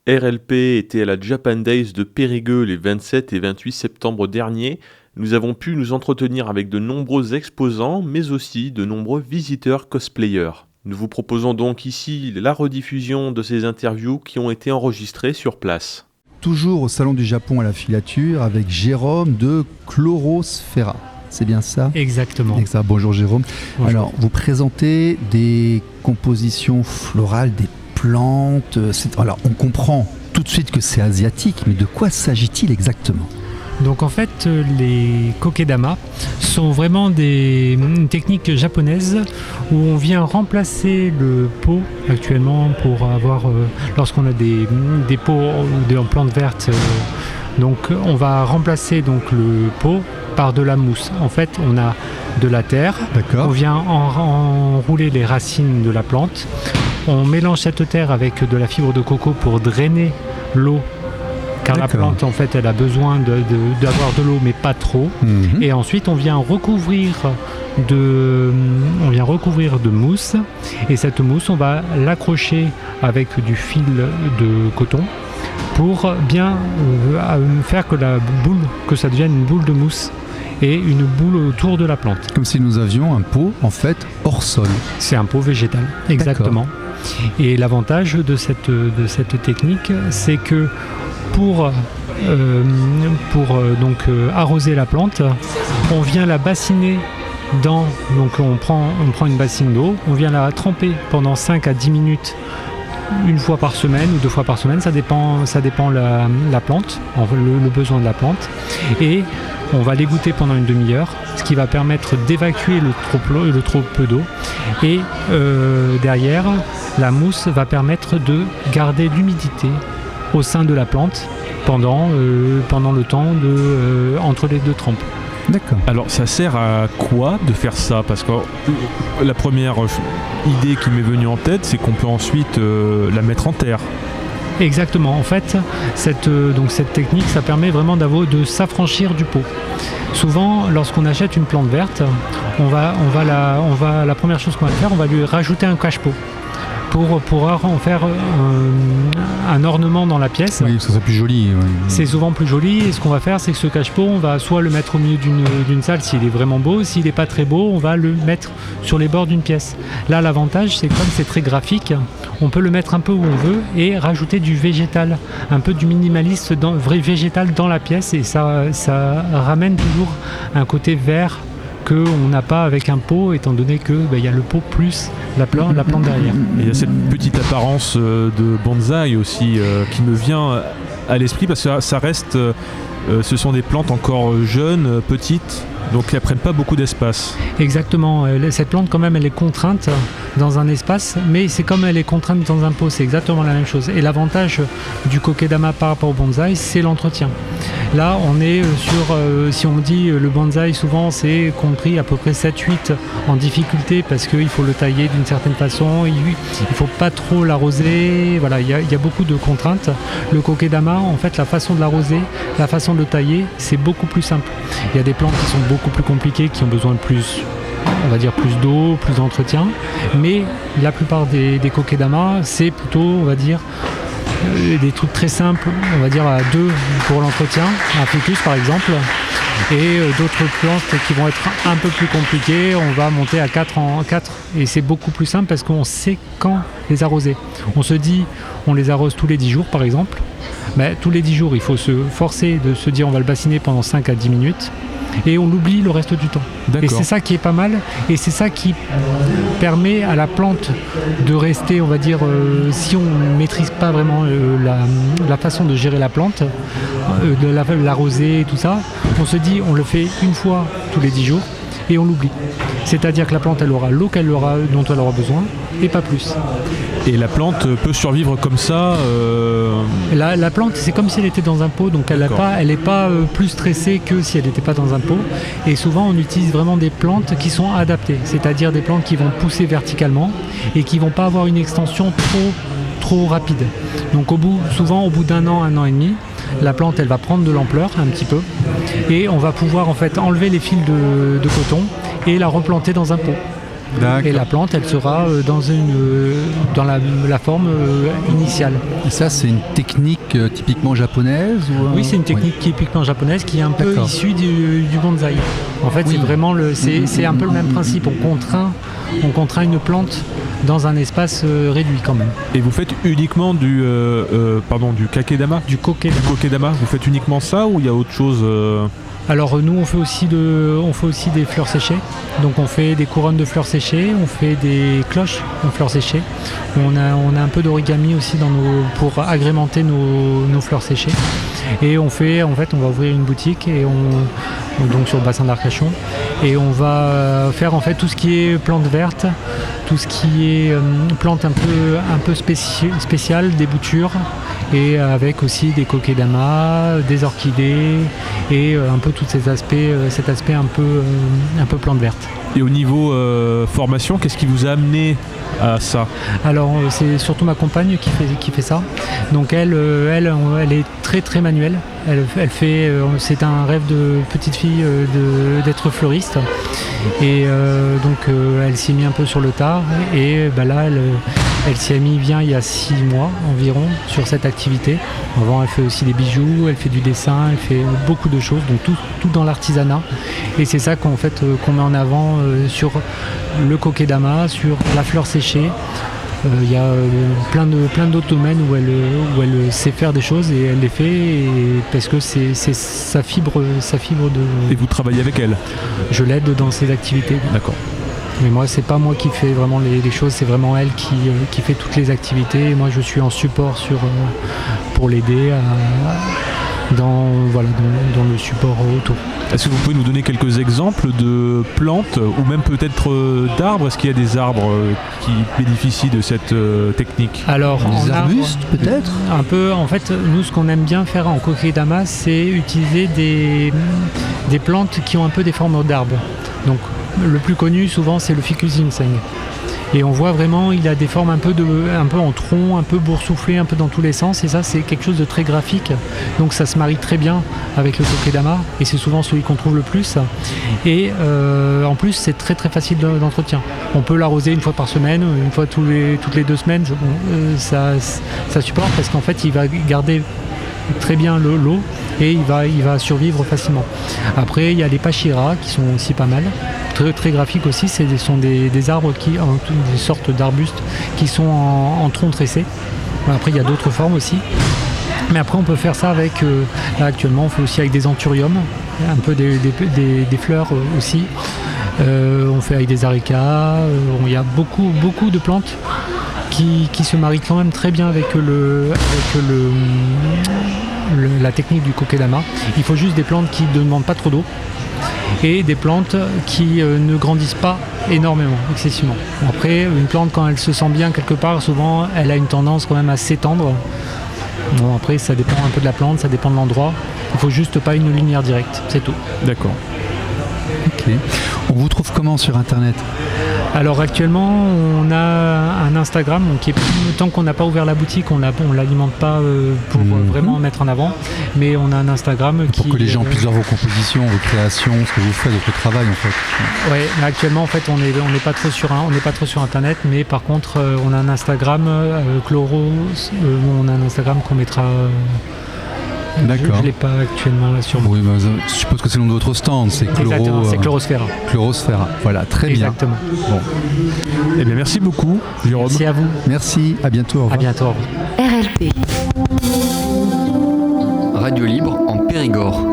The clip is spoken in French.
RLP était à la Japan Days de Périgueux les 27 et 28 septembre dernier. Nous avons pu nous entretenir avec de nombreux exposants, mais aussi de nombreux visiteurs cosplayers. Nous vous proposons donc ici la rediffusion de ces interviews qui ont été enregistrées sur place. Toujours au Salon du Japon à la filature avec Jérôme de Chlorosfera. C'est bien ça ? Exactement. Bonjour Jérôme. Bonjour. Alors, vous présentez des compositions florales, des plantes. Alors, on comprend tout de suite que c'est asiatique, mais de quoi s'agit-il exactement ? Donc en fait, les kokedama sont vraiment une technique japonaise où on vient remplacer le pot actuellement pour avoir, lorsqu'on a des pots en plantes vertes, donc on va remplacer donc le pot par de la mousse. En fait, on a de la terre, D'accord. on vient enrouler les racines de la plante, on mélange cette terre avec de la fibre de coco pour drainer l'eau. Car D'accord. la plante, en fait, elle a besoin d'avoir de l'eau, mais pas trop. Et ensuite, on vient recouvrir de mousse. Et cette mousse, on va l'accrocher avec du fil de coton pour bien faire que ça devienne une boule de mousse et une boule autour de la plante. Comme si nous avions un pot, en fait, hors sol. C'est un pot végétal, exactement. Et l'avantage de cette technique, c'est que pour arroser la plante, on vient la bassiner donc on prend une bassine d'eau, on vient la tremper pendant 5 à 10 minutes une fois par semaine ou 2 fois par semaine, ça dépend la plante, le besoin de la plante, et on va l'égoutter pendant une demi-heure, ce qui va permettre d'évacuer le trop peu d'eau, et derrière, la mousse va permettre de garder l'humidité au sein de la plante pendant le temps entre les deux trempes. D'accord. Alors ça sert à quoi de faire ça ? Parce que la première idée qui m'est venue en tête, c'est qu'on peut ensuite la mettre en terre. Exactement. En fait, cette technique, ça permet vraiment de s'affranchir du pot. Souvent, lorsqu'on achète une plante verte, la première chose qu'on va faire, on va lui rajouter un cache-pot pour pouvoir en faire un ornement dans la pièce. Oui, ça c'est plus joli. Oui. C'est souvent plus joli, et ce qu'on va faire, c'est que ce cache-pot, on va soit le mettre au milieu d'une salle s'il est vraiment beau, s'il n'est pas très beau, on va le mettre sur les bords d'une pièce. Là, l'avantage, c'est que comme c'est très graphique, on peut le mettre un peu où on veut et rajouter du végétal, un peu du minimaliste végétal dans la pièce, et ça ramène toujours un côté vert qu'on n'a pas avec un pot, étant donné que y a le pot plus la plante derrière. Et il y a cette petite apparence de bonsaï aussi qui me vient à l'esprit, parce que ça reste, ce sont des plantes encore jeunes, petites, donc elles ne prennent pas beaucoup d'espace. Exactement, cette plante quand même elle est contrainte dans un espace, mais c'est comme elle est contrainte dans un pot, c'est exactement la même chose. Et l'avantage du kokedama par rapport au bonsaï, c'est l'entretien. Là on est si on dit le bonsaï, souvent c'est compris à peu près 7-8 en difficulté, parce qu'il faut le tailler d'une certaine façon, il ne faut pas trop l'arroser, voilà, il y a beaucoup de contraintes. Le kokedama, en fait, la façon de l'arroser, la façon de le tailler, c'est beaucoup plus simple. Il y a des plantes qui sont beaucoup plus compliquées, qui ont besoin de plus d'eau, plus d'entretien, mais la plupart des kokedama, c'est plutôt, on va dire, des trucs très simples, on va dire à 2 pour l'entretien, un ficus par exemple, et d'autres plantes qui vont être un peu plus compliquées, on va monter à 4 et c'est beaucoup plus simple parce qu'on sait quand les arroser. On se dit, on les arrose tous les 10 jours par exemple, mais tous les 10 jours il faut se forcer de se dire on va le bassiner pendant 5 à 10 minutes, et on l'oublie le reste du temps. D'accord. Et c'est ça qui est pas mal, et c'est ça qui permet à la plante de rester, on va dire, si on ne maîtrise pas vraiment la façon de gérer la plante, de l'arroser et tout ça, on se dit on le fait une fois tous les 10 jours et on l'oublie. C'est-à-dire que la plante, elle aura l'eau dont elle aura besoin, et pas plus. Et la plante peut survivre comme ça La plante, c'est comme si elle était dans un pot, donc elle n'est pas plus stressée que si elle n'était pas dans un pot. Et souvent, on utilise vraiment des plantes qui sont adaptées, c'est-à-dire des plantes qui vont pousser verticalement et qui ne vont pas avoir une extension trop rapide. Donc souvent, au bout d'un an, 1 an et demi, la plante, elle va prendre de l'ampleur un petit peu, et on va pouvoir en fait enlever les fils de coton et la replanter dans un pot. D'accord. Et la plante, elle sera dans la forme initiale. Et ça, c'est une technique typiquement japonaise ou Oui, c'est une technique typiquement japonaise qui est un peu D'accord. issue du bonsaï. En fait, Oui. c'est vraiment c'est un peu le même principe. On contraint une plante dans un espace réduit quand même. Et vous faites uniquement du kakedama, Du kokedama. kokedama. Vous faites uniquement ça ou il y a autre chose Alors nous, on fait aussi des fleurs séchées. Donc on fait des couronnes de fleurs séchées, on fait des cloches en fleurs séchées. On a un peu d'origami aussi pour agrémenter nos fleurs séchées. Et on va ouvrir une boutique donc sur le bassin d'Arcachon, et on va faire en fait tout ce qui est plantes vertes, tout ce qui est plantes un peu spéciales, des boutures, et avec aussi des kokedama, des orchidées et un peu tous ces aspects, cet aspect un peu plante verte. Et au niveau formation, qu'est-ce qui vous a amené à ça? Alors c'est surtout ma compagne qui fait ça. Donc elle est très très manuelle. Elle fait, c'est un rêve de petite fille d'être fleuriste. Et donc elle s'y est mis un peu sur le tard. Et là elle s'y est mis il y a 6 mois environ sur cette activité. Avant elle fait aussi des bijoux, elle fait du dessin, elle fait beaucoup de choses. Donc tout dans l'artisanat. Et c'est ça qu'on met en avant sur le kokedama, sur la fleur séchée. Il y a plein d'autres domaines où elle sait faire des choses et elle les fait parce que c'est sa fibre de... Et vous travaillez avec elle? Je l'aide dans ses activités. D'accord. Mais moi, c'est pas moi qui fais vraiment les choses, c'est vraiment elle qui fait toutes les activités. Et moi, je suis en support pour l'aider dans le support autour. Est-ce que vous pouvez nous donner quelques exemples de plantes ou même peut-être d'arbres? Est-ce qu'il y a des arbres qui bénéficient de cette technique? Alors, Des en arbustes arbre, peut-être? un peu, en fait, nous, ce qu'on aime bien faire en kokedama, c'est utiliser des plantes qui ont un peu des formes d'arbres. Donc, le plus connu, souvent, c'est le ficus ginseng. Et on voit vraiment, il a des formes un peu en tronc, un peu boursouflé, un peu dans tous les sens. Et ça, c'est quelque chose de très graphique. Donc ça se marie très bien avec le kokedama. Et c'est souvent celui qu'on trouve le plus. Et en plus, c'est très très facile d'entretien. On peut l'arroser une fois par semaine, une fois toutes les 2 semaines. Ça supporte parce qu'en fait, il va garder très bien l'eau et il va survivre facilement. Après, il y a les pachira qui sont aussi pas mal. Très, très graphiques aussi, ce sont des arbres des sortes d'arbustes qui sont en tronc tressé. Après, il y a d'autres formes aussi. Mais après, on peut faire ça avec, là, actuellement, on fait aussi avec des anthuriums, un peu des fleurs aussi. On fait avec des arécas. Il y a beaucoup de plantes qui se marient quand même très bien avec la technique du kokedama. Il faut juste des plantes qui ne demandent pas trop d'eau et des plantes qui ne grandissent pas énormément, excessivement. Après, une plante, quand elle se sent bien quelque part, souvent elle a une tendance quand même à s'étendre. Bon, après, ça dépend un peu de la plante, ça dépend de l'endroit. Il faut juste pas une lumière directe, c'est tout. D'accord. Ok. On vous trouve comment sur Internet? Alors actuellement, on a un Instagram tant qu'on n'a pas ouvert la boutique, on l'alimente pas pour vraiment mettre en avant, mais on a un Instagram Pour que les gens puissent voir vos compositions, vos créations, ce que vous faites, votre travail en fait. Ouais, mais actuellement en fait on n'est pas trop sur Internet, mais par contre on a un Instagram on a un Instagram qu'on mettra. D'accord. Je ne l'ai pas actuellement là sur moi. Oui, je suppose que c'est le nom de votre stand, c'est Exactement, c'est Chlorosphera. Chlorosphera. Voilà, très Exactement. bien. Bon. Eh bien, merci beaucoup, Jérôme. Merci à vous. Merci, à bientôt. Au revoir. À bientôt. Au revoir. RLP. Radio libre en Périgord.